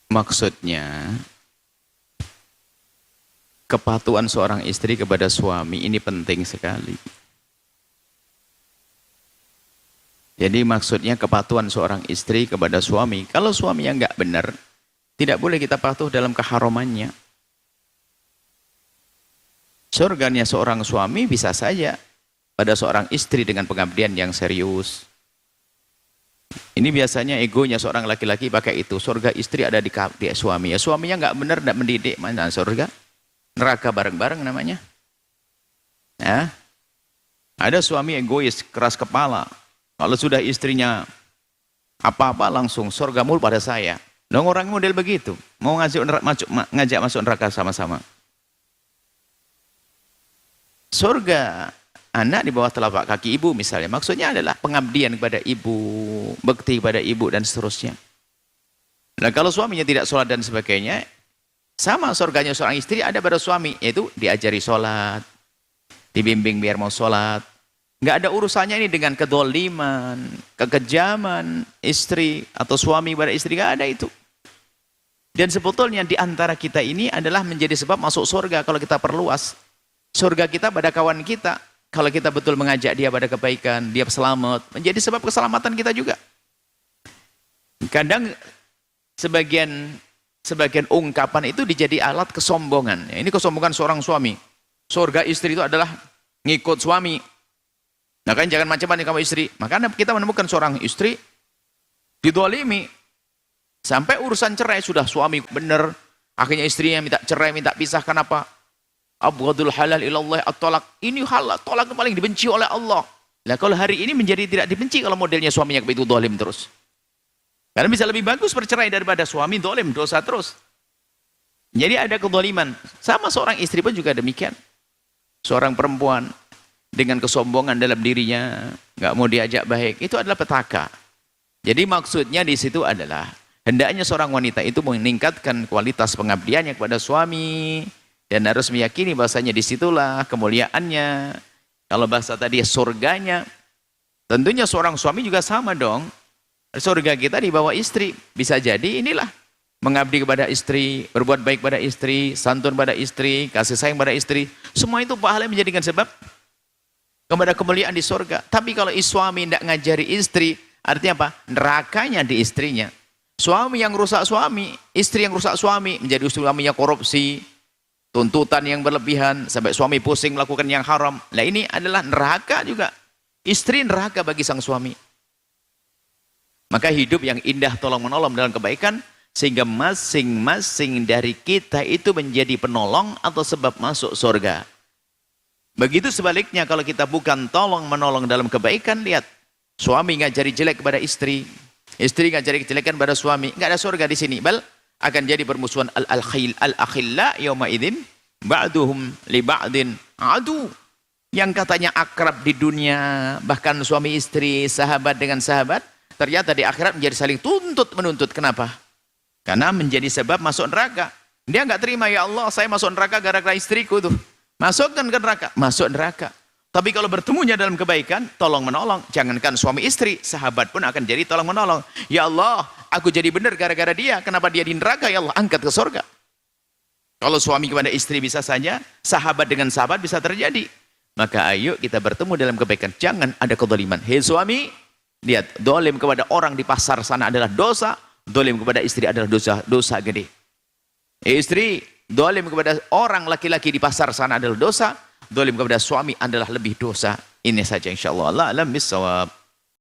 Maksudnya, kepatuhan seorang istri kepada suami ini penting sekali. Jadi maksudnya kepatuhan seorang istri kepada suami. Kalau suami yang nggak benar, tidak boleh kita patuh dalam keharamannya. Surganya seorang suami bisa saja pada seorang istri dengan pengabdian yang serius. Ini biasanya egonya seorang laki-laki pakai itu. Surga istri ada di suami. Ya, suaminya nggak benar, nggak mendidik, mana surga? Neraka bareng-bareng namanya. Ya. Ada suami egois, keras kepala. Kalau sudah istrinya apa-apa langsung surga mul pada saya. Dong orang model begitu. Mau ngajak masuk neraka sama-sama. Surga anak di bawah telapak kaki ibu misalnya, maksudnya adalah pengabdian kepada ibu, bekti kepada ibu dan seterusnya. Nah kalau suaminya tidak sholat dan sebagainya, sama surganya seorang istri ada pada suami, yaitu diajari sholat, dibimbing biar mau sholat. Nggak ada urusannya ini dengan kedoliman, kekejaman istri atau suami pada istri, nggak ada itu. Dan sebetulnya di antara kita ini adalah menjadi sebab masuk surga kalau kita perluas. Surga kita pada kawan kita. Kalau kita betul mengajak dia pada kebaikan, dia selamat, menjadi sebab keselamatan kita juga. Kadang sebagian ungkapan itu dijadi alat kesombongan. Ini kesombongan seorang suami. Surga istri itu adalah ngikut suami. Nah kan jangan macam-macam kamu istri. Makanya kita menemukan seorang istri didolimi. Sampai urusan cerai sudah suami benar. Akhirnya istrinya minta cerai, minta pisah. Kenapa? Abghadul halal ilallah at-talaq. Ini halal, tolak paling dibenci oleh Allah. Nah kalau hari ini menjadi tidak dibenci kalau modelnya suaminya begitu dolim terus. Karena bisa lebih bagus bercerai daripada suami dolim, dosa terus. Jadi ada kedoliman. Sama seorang istri pun juga demikian. Seorang perempuan dengan kesombongan dalam dirinya, nggak mau diajak baik, itu adalah petaka. Jadi maksudnya di situ adalah hendaknya seorang wanita itu meningkatkan kualitas pengabdiannya kepada suami. Dan harus meyakini bahasanya disitulah kemuliaannya. Kalau bahasa tadi surganya, tentunya seorang suami juga sama dong. Surga kita di bawah istri. Bisa jadi inilah mengabdi kepada istri, berbuat baik pada istri, santun pada istri, kasih sayang pada istri. Semua itu pahala menjadikan sebab kepada kemuliaan di surga. Tapi kalau suami tidak ngajari istri, artinya apa? Nerakanya di istrinya. Suami yang rusak suami, istri yang rusak suami, menjadi suaminya korupsi, tuntutan yang berlebihan sampai suami pusing melakukan yang haram. Nah ini adalah neraka juga. Istri neraka bagi sang suami. Maka hidup yang indah tolong menolong dalam kebaikan sehingga masing-masing dari kita itu menjadi penolong atau sebab masuk surga. Begitu sebaliknya kalau kita bukan tolong menolong dalam kebaikan, lihat suami ngajari jelek kepada istri, istri ngajari kejelekan pada suami, nggak ada surga di sini. Bal akan jadi permusuhan al-akhilla yauma idzin ba'duhum li ba'din adu. Yang katanya akrab di dunia, bahkan suami istri, sahabat dengan sahabat, ternyata di akhirat menjadi saling tuntut menuntut. Kenapa? Karena menjadi sebab masuk neraka. Dia nggak terima, ya Allah saya masuk neraka gara-gara istriku tuh. Masukkan ke neraka, masuk neraka. Tapi kalau bertemunya dalam kebaikan, tolong menolong. Jangankan suami istri, sahabat pun akan jadi tolong menolong. Ya Allah, aku jadi benar gara-gara dia. Kenapa dia di neraka? Ya Allah, angkat ke surga. Kalau suami kepada istri bisa saja, sahabat dengan sahabat bisa terjadi. Maka ayo kita bertemu dalam kebaikan. Jangan ada kezaliman. Hei suami, lihat, dolim kepada orang di pasar sana adalah dosa. Dolim kepada istri adalah dosa gede. Hei istri, dolim kepada orang laki-laki di pasar sana adalah dosa. Dolim kepada suami adalah lebih dosa. Ini saja insyaAllah. Allah alam bisawab.